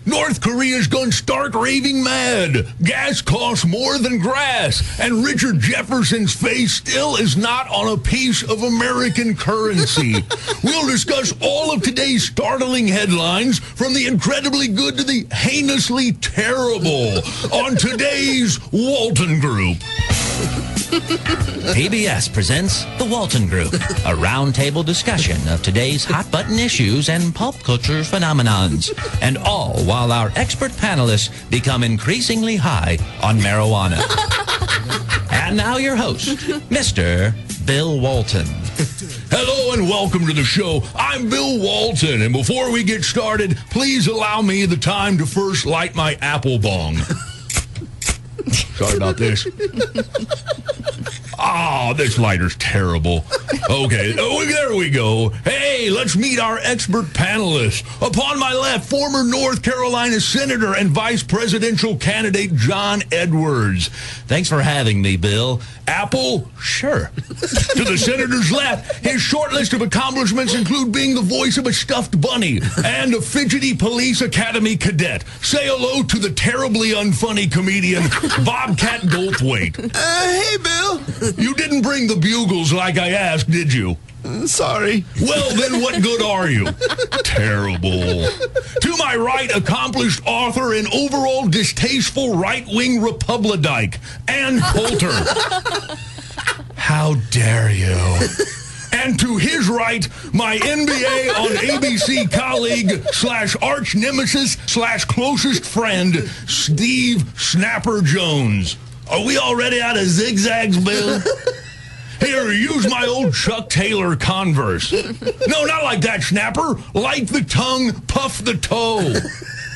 North Korea's gone stark raving mad. Gas costs more than grass. And Richard Jefferson's face still is not on a piece of American currency. We'll discuss all of today's startling headlines, from the incredibly good to the heinously terrible, on today's Walton Group. PBS presents The Walton Group, a roundtable discussion of today's hot-button issues and pulp culture phenomenons, and all while our expert panelists become increasingly high on marijuana. And now your host, Mr. Bill Walton. Hello and welcome to the show. I'm Bill Walton, and before we get started, please allow me the time to first light my apple bong. Sorry about this. Oh, this lighter's terrible. Okay, there we go. Hey, let's meet our expert panelists. Upon my left, former North Carolina Senator and Vice Presidential candidate John Edwards. Thanks for having me, Bill. Apple? Sure. To the senator's left, his short list of accomplishments include being the voice of a stuffed bunny and a fidgety police academy cadet. Say hello to the terribly unfunny comedian Bobcat Goldthwait. Hey, Bill. You didn't bring the bugles like I asked, did you? Sorry. Well, then what good are you? Terrible. To my right, accomplished author and overall distasteful right-wing Republidike, Ann Coulter. How dare you? And to his right, my NBA on ABC colleague / arch nemesis / closest friend, Steve Snapper Jones. Are we already out of zigzags, Bill? Here, use my old Chuck Taylor Converse. No, not like that, Snapper. Light the tongue, puff the toe.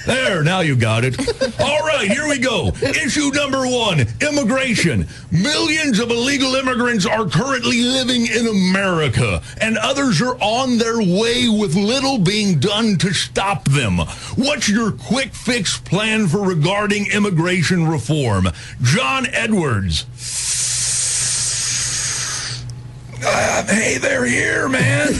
There, now you got it. All right, here we go. Issue number 1, immigration. Millions of illegal immigrants are currently living in America, and others are on their way with little being done to stop them. What's your quick fix plan for regarding immigration reform? John Edwards. Hey, they're here, man.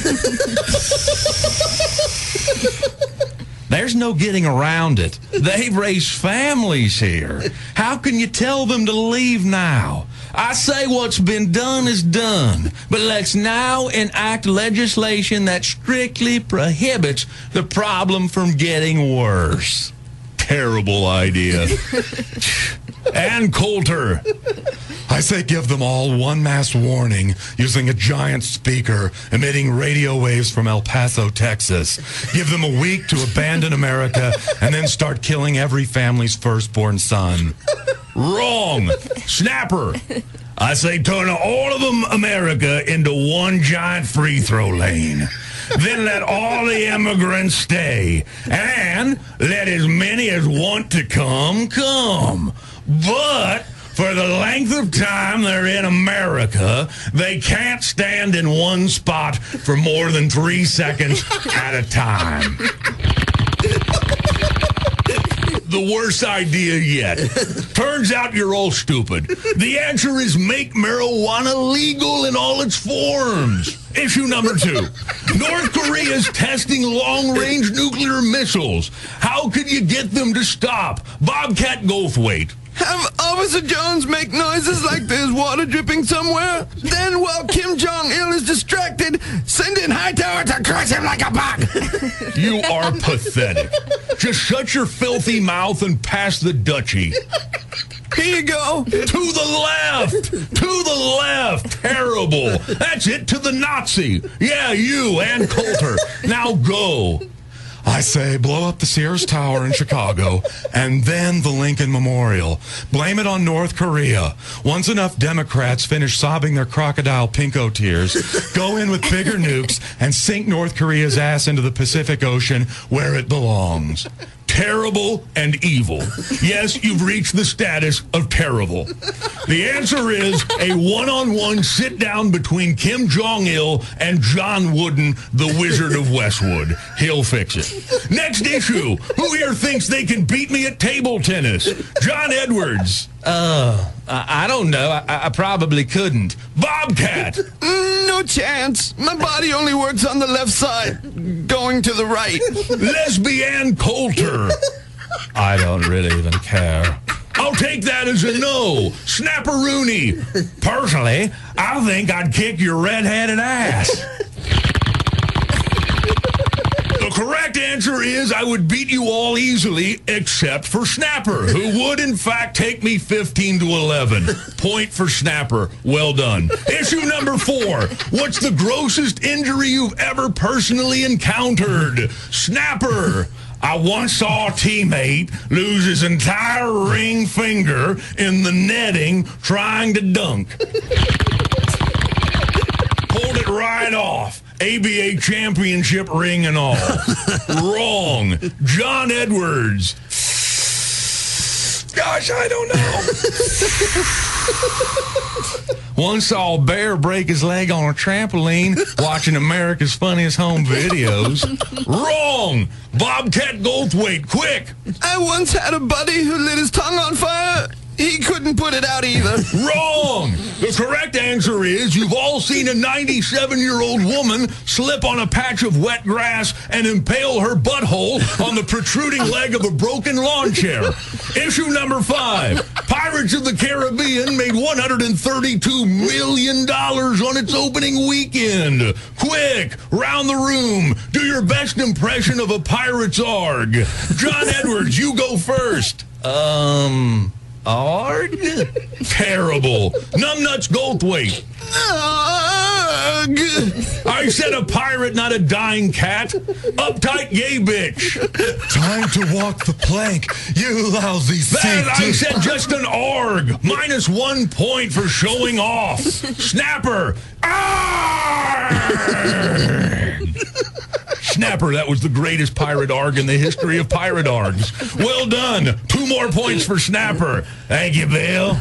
There's no getting around it. They've raised families here. How can you tell them to leave now? I say what's been done is done, but let's now enact legislation that strictly prohibits the problem from getting worse. Terrible idea. Ann Coulter. I say give them all one mass warning using a giant speaker emitting radio waves from El Paso, Texas. Give them a week to abandon America and then start killing every family's firstborn son. Wrong. Snapper. I say turn all of America into one giant free throw lane. Then let all the immigrants stay. And let as many as want to come. But for the length of time they're in America, they can't stand in one spot for more than 3 seconds at a time. The worst idea yet. Turns out you're all stupid. The answer is make marijuana legal in all its forms. Issue number 2. North Korea is testing long-range nuclear missiles. How could you get them to stop? Bobcat Goldthwait. Have Officer Jones make noises like there's water dripping somewhere? Then, while Kim Jong-il is distracted, send in Hightower to crush him like a bug. You are pathetic. Just shut your filthy mouth and pass the duchy. Here you go. To the left. To the left. Terrible. That's it, to the Nazi. Yeah, you, Ann Coulter. Now go. I say blow up the Sears Tower in Chicago and then the Lincoln Memorial. Blame it on North Korea. Once enough Democrats finish sobbing their crocodile pinko tears, go in with bigger nukes and sink North Korea's ass into the Pacific Ocean where it belongs. Terrible and evil. Yes, you've reached the status of terrible. The answer is a one-on-one sit-down between Kim Jong-il and John Wooden, the Wizard of Westwood. He'll fix it. Next issue. Who here thinks they can beat me at table tennis? John Edwards. I don't know. I probably couldn't. Bobcat. No chance. My body only works on the left side, going to the right. Lesbian Coulter. I don't really even care. I'll take that as a no. Snapper-Rooney. Personally, I think I'd kick your red-headed ass. The correct answer is I would beat you all easily, except for Snapper, who would, in fact, take me 15-11. Point for Snapper. Well done. Issue number 4. What's the grossest injury you've ever personally encountered? Snapper. I once saw a teammate lose his entire ring finger in the netting trying to dunk. Pulled it right off. ABA championship ring and all. Wrong. John Edwards. Gosh, I don't know. Once saw a bear break his leg on a trampoline watching America's Funniest Home Videos. Wrong. Bobcat Goldthwait, quick. I once had a buddy who lit his tongue on fire. He couldn't put it out either. Wrong. The correct answer is you've all seen a 97-year-old woman slip on a patch of wet grass and impale her butthole on the protruding leg of a broken lawn chair. Issue number 5. Pirates of the Caribbean made $132 million on its opening weekend. Quick, round the room, do your best impression of a pirate's arg. John Edwards, you go first. Arg? Terrible. Numbnuts Goldthwait. Ugh. I said a pirate, not a dying cat. Uptight gay bitch. Time to walk the plank, you lousy That, I saint. said just an arg. -1 point for showing off. Snapper. Arg! Snapper, that was the greatest pirate arg in the history of pirate args. Well done. 2 more points for Snapper. Thank you, Bill.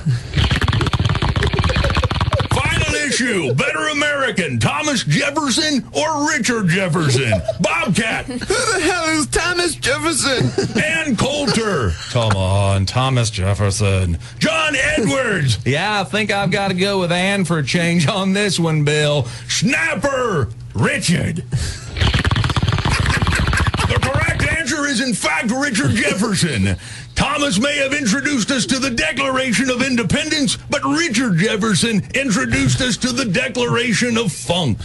Final issue. Better American, Thomas Jefferson or Richard Jefferson? Bobcat. Who the hell is Thomas Jefferson? Ann Coulter. Come on, Thomas Jefferson. John Edwards. Yeah, I think I've got to go with Ann for a change on this one, Bill. Snapper. Richard. The correct answer is, in fact, Richard Jefferson. Thomas may have introduced us to the Declaration of Independence, but Richard Jefferson introduced us to the Declaration of Funk.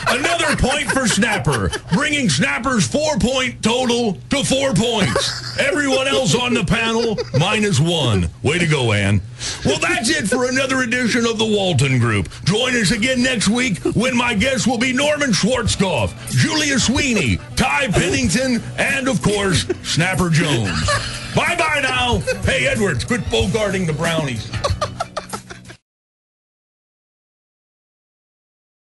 Another point for Snapper, bringing Snapper's 4-point total to 4 points. Everyone else on the panel, -1. Way to go, Ann. Well, that's it for another edition of the Walton Group. Join us again next week when my guests will be Norman Schwarzkopf, Julia Sweeney, Ty Pennington, and, of course, Snapper Jones. Bye-bye now. Hey, Edwards, quit bogarting the brownies.